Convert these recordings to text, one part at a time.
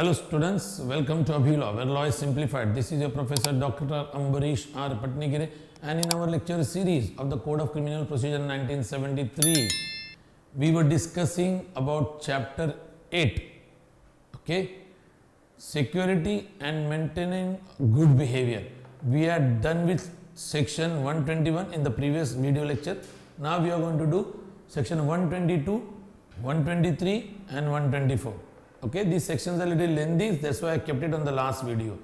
Hello students, welcome to Abhi Law, where law is simplified. This is your professor Dr. Ambarish R. Patnigire, and in our lecture series of the Code of Criminal Procedure 1973, we were discussing about chapter 8, okay, security and maintaining good behavior. We are done with section 121 in the previous video lecture. Now we are going to do section 122, 123 and 124. Okay, these sections are a little lengthy, that's why I kept it on the last video.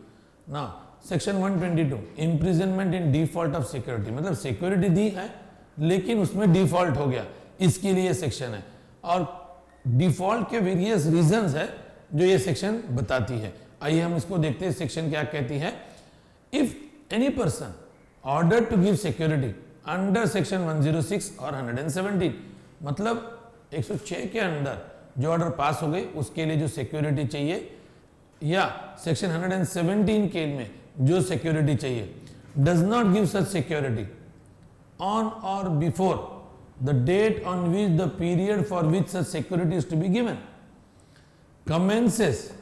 Now, section 122, imprisonment in default of security. मतलब security दी है लेकिन उसमें default हो गया, इसके लिए section है और डिफॉल्ट के वेरियस रीजंस है जो ये सेक्शन बताती है. आइए हम इसको देखते हैं. सेक्शन क्या कहती है. If any person order to give security under section 106 और 117, मतलब 106 के अंदर जो ऑर्डर पास हो गई उसके लिए जो सिक्योरिटी चाहिए या सेक्शन 117 के में जो सिक्योरिटी चाहिए, does not give such security on or before the date on which the period for which such security is to be given commences,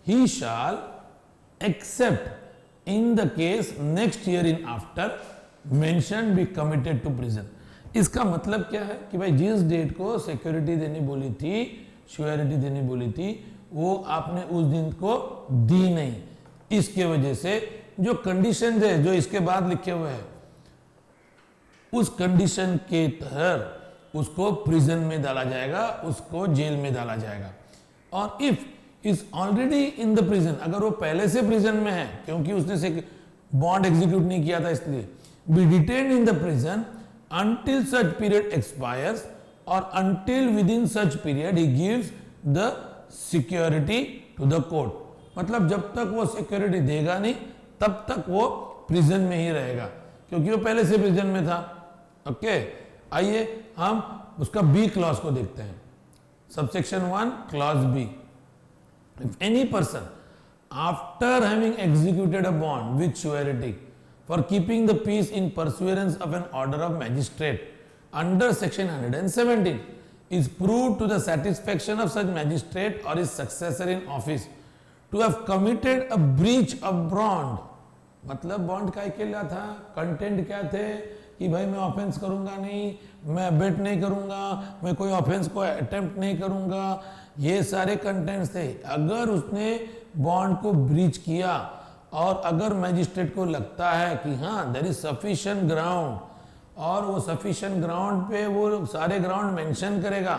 he shall except in the case next year in after mentioned be committed to prison. इसका मतलब क्या है कि भाई जिस date को security देनी बोली थी, श्योरिटी देनी बोली थी, वो आपने उस दिन को दी नहीं. इसके वजह से जो कंडीशन है जो इसके बाद लिखे हुए हैं उस कंडीशन के तहत उसको प्रिजन में डाला जाएगा, उसको जेल में डाला जाएगा. और if is already in the prison, अगर वो पहले से प्रिजन में है क्योंकि उसने बॉन्ड एग्जीक्यूट नहीं किया था इसलिए, be detained in the prison until such period expires or until within such period he gives the security to the court. मतलब जब तक वो सिक्योरिटी देगा नहीं तब तक वो प्रिजन में ही रहेगा क्योंकि वो पहले से प्रिजन में था. ओके, आइए हम उसका बी क्लॉज को देखते हैं. Subsection 1 clause B. If any person after having executed a bond with surety for keeping the peace in pursuance of an order of magistrate under section 117 is proved to the satisfaction of such magistrate or his successor in office to have committed a breach of bond. मतलब bond का क्या था, content क्या थे कि भाई मैं offence करूंगा नहीं, मैं अबेट नहीं करूंगा, मैं कोई ऑफेंस को अटेम्प्ट नहीं करूंगा, ये सारे कंटेंट्स थे. अगर उसने बॉन्ड को ब्रीच किया और अगर मैजिस्ट्रेट को लगता है कि हाँ देयर इज सफिशिएंट ग्राउंड और वो सफिशिएंट ग्राउंड पे वो सारे ग्राउंड मेंशन करेगा,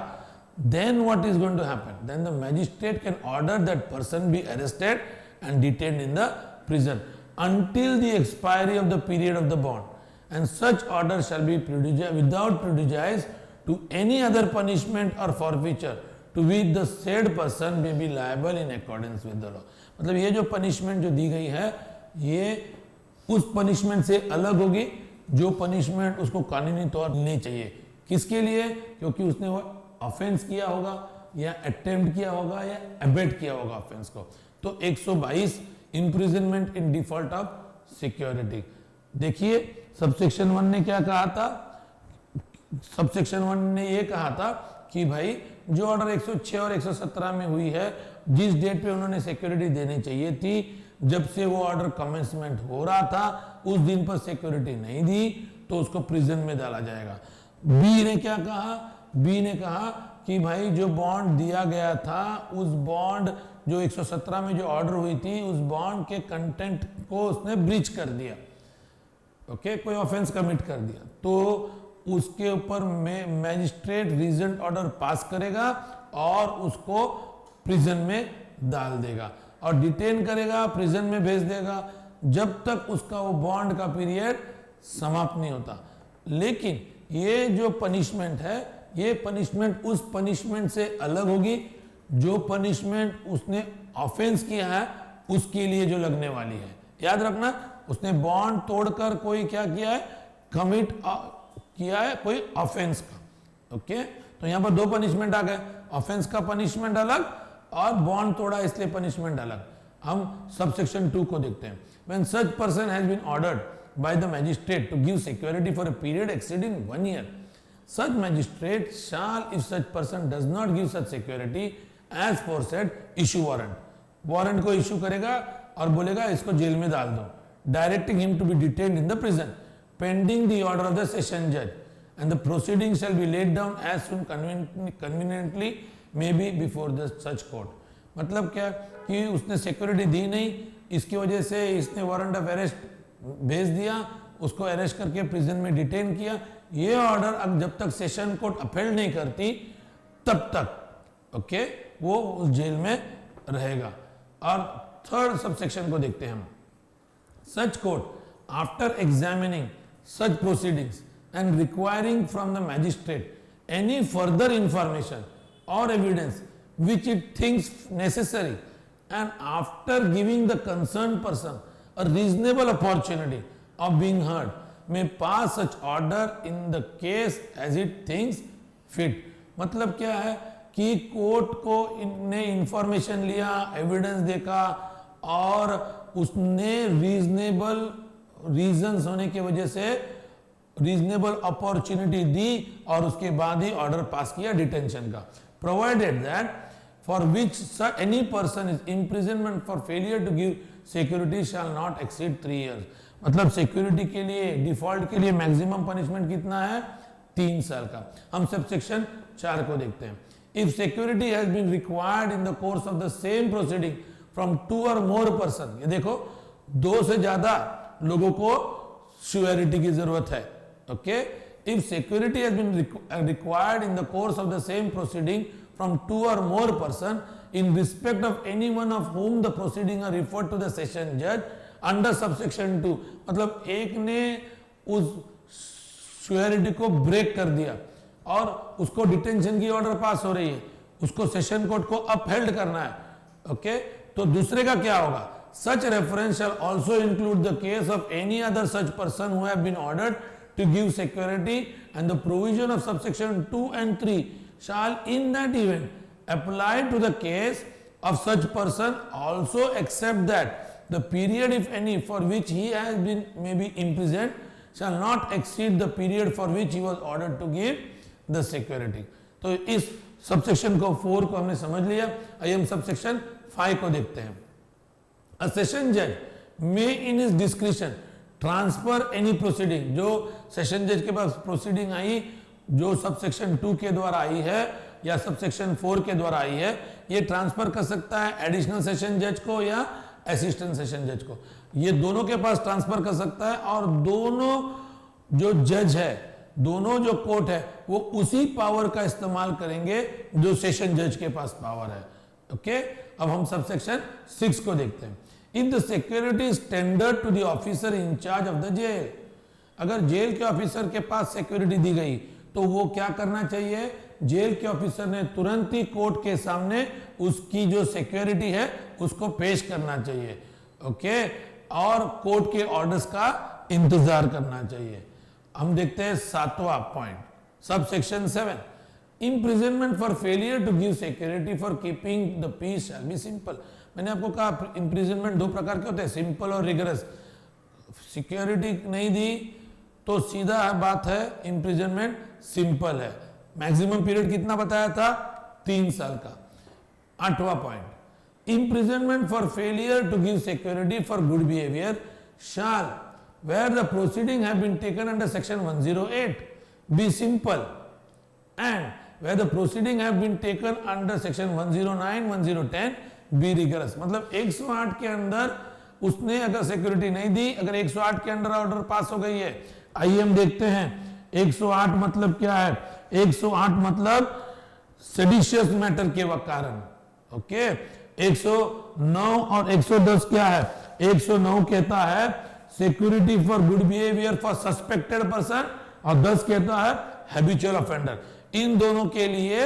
then what is going to happen, then the magistrate can order that person be arrested and detained in the prison until the expiry of the period of the bond, and such order shall be without prejudice to any other punishment or forfeiture to which the said person may be liable in accordance with the law. मतलब ये जो punishment जो दी गई है ये उस punishment से अलग होगी जो पनिशमेंट उसको कानूनी तौर नहीं चाहिए. किसके लिए? क्योंकि उसने वो ऑफेंस किया होगा या अटेम्प्ट किया होगा या अबेट किया होगा ऑफेंस को. तो 122 imprisonment in default of security. देखिए सबसेक्शन 1 ने क्या कहा था. सबसेक्शन 1 ने ये कहा था कि भाई जो ऑर्डर 106 और 117 में हुई है, जिस डेट पे उन्होंने सिक्योरिटी देनी चाहिए थी, जब से वो ऑर्डर कमेंसमेंट हो रहा था उस दिन पर सिक्योरिटी नहीं दी तो उसको प्रिजन में डाला जाएगा. बी ने क्या कहा, बी ने कहा कि भाई जो बॉन्ड दिया गया था उस बॉन्ड जो 117 में जो ऑर्डर हुई थी उस बॉन्ड के कंटेंट को उसने ब्रीच कर दिया. ओके, कोई ऑफेंस कमिट कर दिया तो उसके ऊपर मैजिस्ट्रेट रीजन ऑर्डर पास करेगा और उसको प्रिजन में डाल देगा और डिटेन करेगा, प्रिजन में भेज देगा जब तक उसका वो बॉन्ड का पीरियड समाप्त नहीं होता. लेकिन ये जो पनिशमेंट है ये पनिशमेंट उस पनिशमेंट से अलग होगी जो पनिशमेंट उसने ऑफेंस किया है उसके लिए जो लगने वाली है. याद रखना, उसने बॉन्ड तोड़कर कोई क्या किया है, कमिट किया है कोई ऑफेंस का. ओके, तो यहां पर दो पनिशमेंट आ गए, ऑफेंस का पनिशमेंट अलग और बॉन्ड तोड़ा इसलिए पनिशमेंट अलग. हम सबसेक्शन 2 को देखते हैं. When such person has been ordered by the magistrate to give security for a period exceeding 1 year, such magistrate shall, if such person does not give such security as foresaid, issue warrant. Warrant को issue करेगा और बोलेगा इसको जेल में डाल दो, directing him to be detained in the prison pending the order of the session जज and the proceeding shall be laid down as soon conveniently may be before the such court. मतलब क्या कि उसने सिक्योरिटी दी नहीं, इसकी वजह से इसने वारंट ऑफ अरेस्ट भेज दिया, उसको अरेस्ट करके प्रिजन में डिटेन किया। ये ऑर्डर अब जब तक सेशन कोर्ट अपील नहीं करती तब तक ओके वो उस जेल में रहेगा। और थर्ड सबसेक्शन को देखते हैं हम। सच court after examining such proceedings and requiring from the magistrate any further information or evidence which it thinks necessary and after giving the concerned person a reasonable opportunity of being heard may pass such order in the case as it thinks fit। मतलब क्या है कि court को ने information लिया, evidence देखा और उसने रीजनेबल रीजंस होने की वजह से रीजनेबल अपॉर्चुनिटी दी और उसके बाद ही ऑर्डर पास किया डिटेंशन का। Provided that for which any person is imprisonment for failure to give security shall not exceed 3 years। मतलब सिक्योरिटी के लिए डिफॉल्ट के लिए मैक्सिमम पनिशमेंट कितना है? 3 साल का। हम सबसेक्शन 4 को देखते हैं। If security has been required in the course of the same proceeding from 2 or more person, ये देखो 2 से ज्यादा लोगों को श्योरिटी की जरूरत है। Okay, if security has been required in the course of the same proceeding from 2 or more person in respect of any one of whom the proceeding are referred to the session judge under subsection 2, मतलब एक ने उस surety को break कर दिया और उसको detention की ऑर्डर पास हो रही है, उसको सेशन कोर्ट को अपहेल्ड करना है। ओके, तो दूसरे का क्या होगा? Such reference shall also include the case of any other such person who have been ordered to give security and the provision of subsection 2 and 3 shall in that event apply to the case of such person also, except that the period if any for which he has been may be imprisoned shall not exceed the period for which he was ordered to give the security। तो इस subsection को 4 को हमने समझ लिया। आइए हम subsection 5 को देखते हैं। A session judge may in his discretion transfer any proceeding, जो सेशन जज के पास प्रोसीडिंग आई जो सबसेक्शन 2 के द्वारा आई है या सबसेक्शन 4 के द्वारा आई है, ये ट्रांसफर कर सकता है एडिशनल सेशन जज को या असिस्टेंट सेशन जज को। ये दोनों के पास ट्रांसफर कर सकता है और दोनों जो जज है, दोनों जो कोर्ट है, वो उसी पावर का इस्तेमाल करेंगे जो सेशन जज के पास पावर है। ओके, अब हम सबसेक्शन 6 को देखते हैं। If the security is tendered to the officer in charge of the jail, अगर जेल के ऑफिसर के पास सिक्योरिटी दी गई तो वो क्या करना चाहिए? जेल के ऑफिसर ने तुरंत ही कोर्ट के सामने उसकी जो सिक्योरिटी है उसको पेश करना चाहिए। ओके, और कोर्ट के ऑर्डर्स का इंतजार करना चाहिए। हम देखते हैं 7वां point, subsection 7। Imprisonment for failure to give security for keeping the peace shall be simple। मैंने आपको कहा इम्प्रिजनमेंट 2 प्रकार के होते हैं, सिंपल और रिगरस। सिक्योरिटी नहीं दी तो सीधा बात है इम्प्रिजनमेंट सिंपल है। मैक्सिमम पीरियड कितना बताया था? 3 साल का। 8वां point, imprisonment for failure to give security for good behaviour shall where the proceeding have been taken under section 108 be simple and where the proceeding have been taken under section 109, 1010 be rigorous। मतलब 108 के अंदर उसने अगर security नहीं दी, अगर 108 के अंदर order pass हो गई है। आइए हम देखते हैं 108 मतलब क्या है। 108 मतलब सेडिशियस मैटर के कारण। ओके, 109 और 110 क्या है? 109 कहता है security for good behaviour for suspected person और 10 कहता है हैबिचुअल ऑफेंडर। इन दोनों के लिए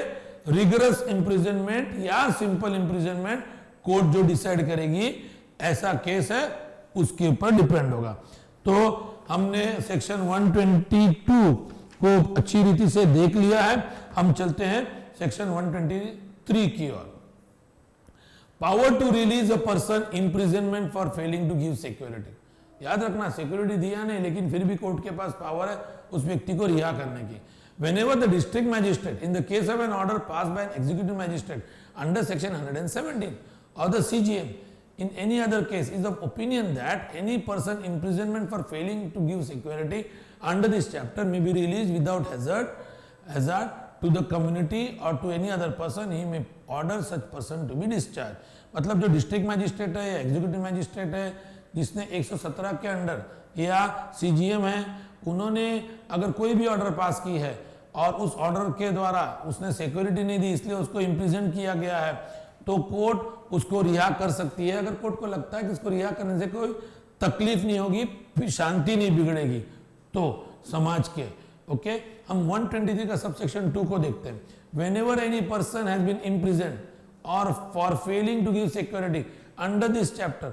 रिगरस इंप्रिजनमेंट या सिंपल इंप्रिजनमेंट कोर्ट जो डिसाइड करेगी, ऐसा केस है उसके ऊपर डिपेंड होगा। तो हमने सेक्शन 122 को अच्छी रीति से देख लिया है। हम चलते हैं सेक्शन 123 की ओर। Power to release a person imprisonment for failing to give security. याद रखना, सिक्योरिटी दिया नहीं लेकिन फिर भी कोर्ट के पास पावर है उस व्यक्ति को रिहा करने की। Whenever the district magistrate in the case of an order passed by an executive magistrate under section 117 or the CGM in any other case is of opinion that any person imprisonment for failing to give security under this chapter may be released without hazard to the community or to any other person, he may order such person to be discharged. मतलब जो district magistrate है या executive magistrate है जिसने 117 के under या CGM है, उन्होंने अगर कोई भी ऑर्डर पास की है और उस ऑर्डर के द्वारा उसने सिक्योरिटी नहीं दी इसलिए उसको इम्प्रिजन किया गया है, तो कोर्ट उसको रिहा कर सकती है। अगर कोर्ट को लगता है कि इसको रिहा करने से कोई तकलीफ नहीं होगी, फिर शांति नहीं बिगड़ेगी तो समाज के। ओके, हम 123 का सबसेक्शन 2 को देखते हैं। Whenever any person has been imprisoned or for failing to give security under this chapter,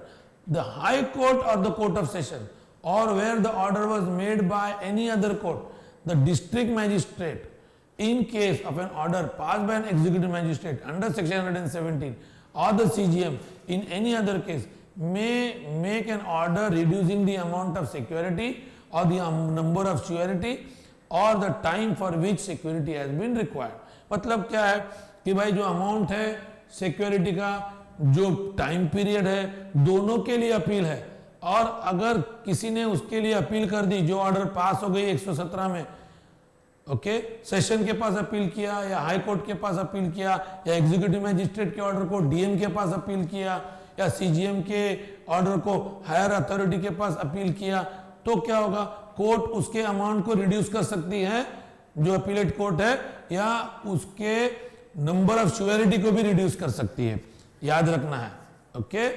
the High Court or the Court of Session, or where the order was made by any other court, the district magistrate, in case of an order passed by an executive magistrate under section 117 or the CGM in any other case, may make an order reducing the amount of security or the number of surety or the time for which security has been required. मतलब क्या है कि भाई जो amount है security का, जो time period है, दोनों के लिए अपील है। और अगर किसी ने उसके लिए अपील कर दी, जो ऑर्डर पास हो गई 117 में, ओके, सेशन के पास अपील किया या हाई कोर्ट के पास अपील किया या एग्जीक्यूटिव मैजिस्ट्रेट के ऑर्डर को डीएम के पास अपील किया या सीजीएम के ऑर्डर को हायर अथॉरिटी के पास अपील किया, तो क्या होगा, कोर्ट उसके अमाउंट को रिड्यूस कर सकती है जो अपीलेट कोर्ट है, या उसके नंबर ऑफ श्योरिटी को भी रिड्यूस कर सकती है। याद रखना है, ओके,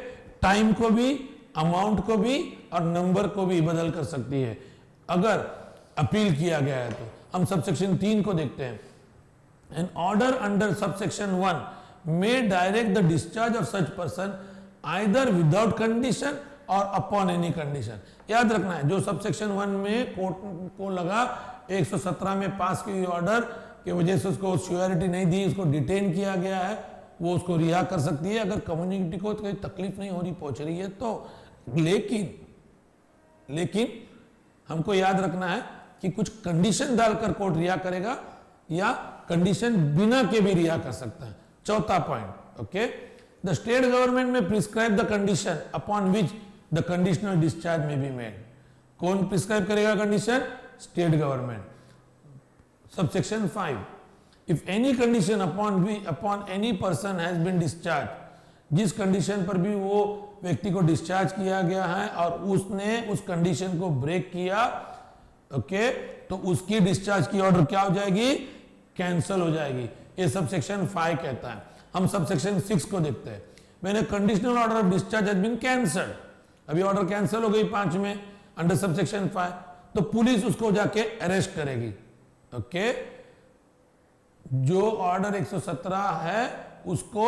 टाइम को भी, अमाउंट को भी और नंबर को भी बदल कर सकती है अगर अपील किया गया है तो। हम सबसेक्शन 3 को देखते हैं। An order under subsection 1 may direct the discharge of such person either without condition or upon any condition. याद रखना है, जो सबसेक्शन 1 में कोर्ट को लगा 117 में पास की हुई ऑर्डर की वजह से उसको श्योरिटी नहीं दी, उसको डिटेन किया गया है, वो उसको रिहा कर सकती है अगर कम्युनिटी को कोई तकलीफ नहीं हो रही, पहुंच रही है तो। लेकिन हमको याद रखना है कि कुछ कंडीशन डालकर कोर्ट रिहा करेगा या कंडीशन बिना के भी रिहा कर सकता है। चौथा point, okay, the state government may prescribe the condition upon which the conditional discharge may be made. कौन प्रिस्क्राइब करेगा condition? State government. Subsection 5, if any condition upon any person has been discharged, जिस condition पर भी वो व्यक्ति को discharge किया गया है और उसने उस कंडीशन को ब्रेक किया, ओके, तो उसकी डिस्चार्ज की ऑर्डर क्या हो जाएगी? कैंसल हो जाएगी। ये सबसेक्शन 5 कहता है। हम सबसेक्शन 6 को देखते हैं। मैंने conditional order of discharge has been cancelled, अभी ऑर्डर कैंसिल हो गई 5 में अंडर सबसेक्शन 5, तो पुलिस उसको जाके अरेस्ट करेगी। ओके, जो ऑर्डर 117 है उसको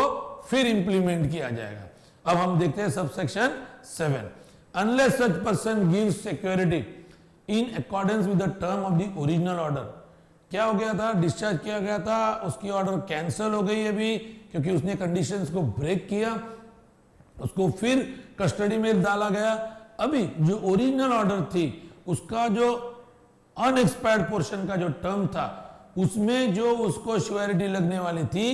फिर इंप्लीमेंट किया जाएगा। अब हम देखते हैं subsection 7, unless such person gives security in accordance with the term of the original order. क्या हो गया था? डिस्चार्ज किया गया था, उसकी ऑर्डर कैंसिल हो गई अभी क्योंकि उसने कंडीशंस को ब्रेक किया, उसको फिर कस्टडी में डाला गया। अभी जो ओरिजिनल ऑर्डर थी उसका जो अनएक्सपायर्ड पोर्शन का जो टर्म था उसमें जो उसको श्योरिटी लगने वाली थी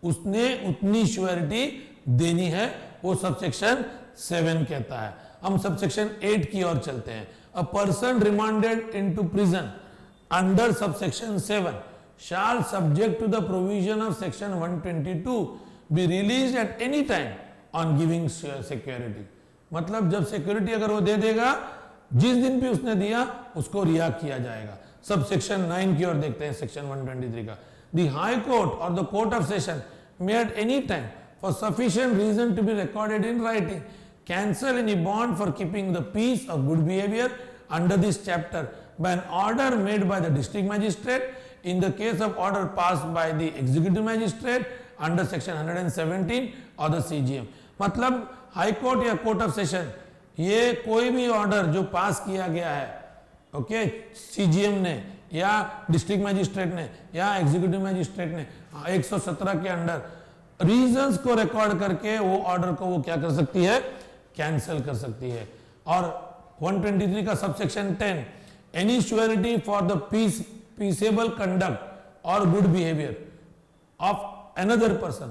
उसने उतनी श्योरिटी देनी है, वो सबसेक्शन 7 कहता है। हम सबसेक्शन 8 की ओर चलते हैं। A person remanded into prison under subsection 7 shall subject to the provision of section 122 be released at any time on giving security। मतलब जब सिक्योरिटी अगर वो दे देगा, जिस दिन भी उसने दिया उसको रिहा किया जाएगा। सब सेक्शन 9 की ओर देखते हैं, सेक्शन 123 का। The High Court or the Court of Session may at any time for sufficient reason to be recorded in writing cancel any bond for keeping the peace of good behaviour under this chapter by an order made by the district magistrate in the case of order passed by the executive magistrate under section 117 or the CGM. मतलब High Court या Court of Session ये कोई भी order जो पास किया गया है, okay, CGM ने या डिस्ट्रिक्ट मैजिस्ट्रेट ने या एग्जीक्यूटिव मैजिस्ट्रेट ने 117 के अंडर रीजंस को रिकॉर्ड करके वो ऑर्डर को वो क्या कर सकती है? कैंसिल कर सकती है। और 123 का subsection 10, any surety for the peaceable conduct or good behaviour of another person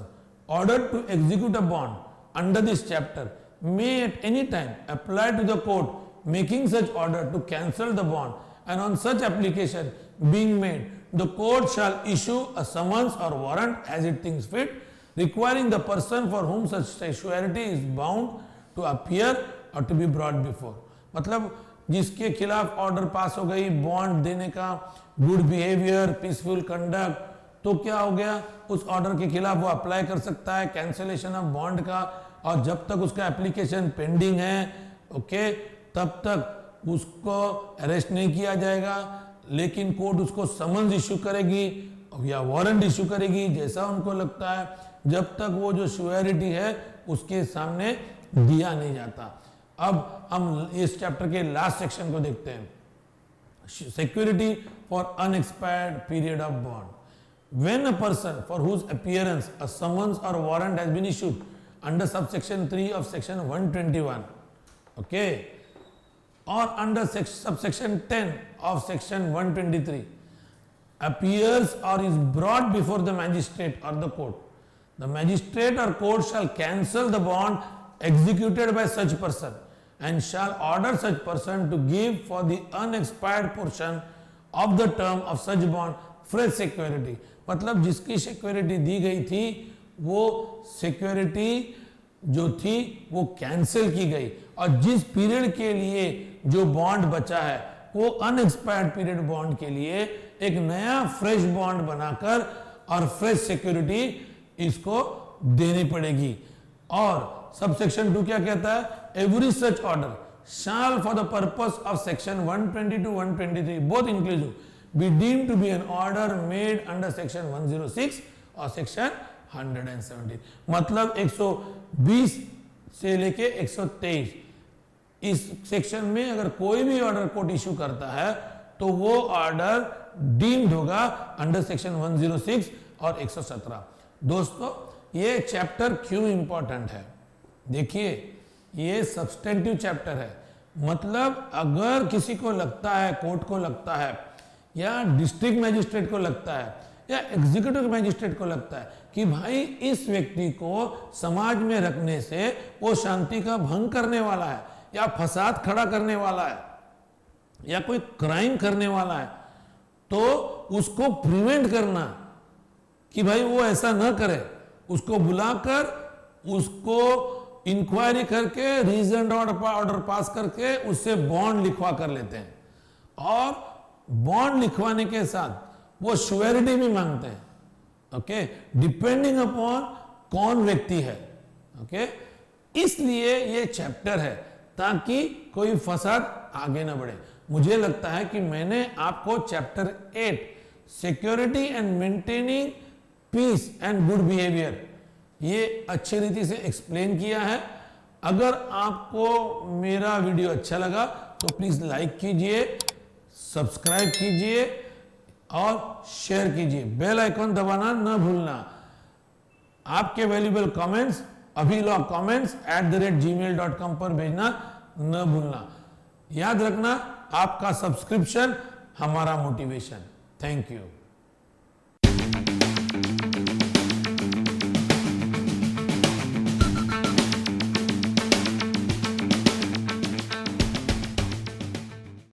ordered to execute a bond under this chapter may at any time apply to the court making such order to cancel the bond, and on such application being made, the court shall issue a summons or warrant as it thinks fit, requiring the person for whom such surety is bound to appear or to be brought before. मतलब जिसके खिलाफ order pass हो गई bond देने का, good behaviour, peaceful conduct, तो क्या हो गया, उस ऑर्डर के खिलाफ वो अप्लाई कर सकता है कैंसिलेशन ऑफ बॉन्ड का, और जब तक उसका एप्लीकेशन पेंडिंग है, ओके, तब तक उसको अरेस्ट नहीं किया जाएगा, लेकिन कोर्ट उसको समन्स इश्यू करेगी या वारंट इश्यू करेगी जैसा उनको लगता है, जब तक वो जो श्योरिटी है उसके सामने दिया नहीं जाता। अब हम इस चैप्टर के लास्ट सेक्शन को देखते हैं, security for unexpired period of bond. When a person for whom appearance a summons or warrant has been issued under subsection 3 of section 121, okay, or under subsection 10 of section 123 appears or is brought before the magistrate or the court, the magistrate or court shall cancel the bond executed by such person and shall order such person to give for the unexpired portion of the term of such bond fresh security। मतलब जिसकी security दी गई थी वो security जो थी वो cancel की गई, और जिस पीरियड के लिए जो बॉन्ड बचा है वो अनएक्सपायर्ड पीरियड बॉन्ड के लिए एक नया फ्रेश बॉन्ड बनाकर और फ्रेश सिक्योरिटी इसको देनी पड़ेगी। और सबसेक्शन 2 क्या कहता है, every such order shall for the purpose of section 120 to 123 both inclusive be deemed to be an order made under section 106 और section 117। मतलब 120 से लेके 123 इस सेक्शन में अगर कोई भी ऑर्डर कोर्ट इशू करता है तो वो ऑर्डर डीम्ड होगा अंडर सेक्शन 106 और 117। दोस्तों ये चैप्टर क्यों इंपॉर्टेंट है, देखिए ये सब्सटेंटिव चैप्टर है, मतलब अगर किसी को लगता है, कोर्ट को लगता है या डिस्ट्रिक्ट मैजिस्ट्रेट को लगता है या एग्जीक्यूटिव मैजिस्ट्रेट को लगता है कि भाई इस व्यक्ति को समाज में रखने से वो शांति का भंग करने वाला है या फसाद खड़ा करने वाला है या कोई क्राइम करने वाला है, तो उसको प्रिवेंट करना कि भाई वो ऐसा न करे, उसको बुलाकर उसको इंक्वायरी करके रीजन ऑर्डर पास करके उससे बॉन्ड लिखवा कर लेते हैं, और बॉन्ड लिखवाने के साथ वो श्योरिटी भी मांगते हैं, ओके, डिपेंडिंग अपॉन कौन व्यक्ति है, ओके। इसलिए ये चैप्टर है ताकि कोई फसाद आगे ना बढ़े। मुझे लगता है कि मैंने आपको chapter 8 security and maintaining peace and good behaviour ये अच्छी रीति से एक्सप्लेन किया है। अगर आपको मेरा वीडियो अच्छा लगा तो प्लीज लाइक कीजिए, सब्सक्राइब कीजिए और शेयर कीजिए, बेल आइकॉन दबाना न भूलना। आपके वैल्यूएबल कमेंट्स abhilaw@gmail.com पर भेजना न भूलना। याद रखना आपका सब्सक्रिप्शन हमारा मोटिवेशन। Thank you.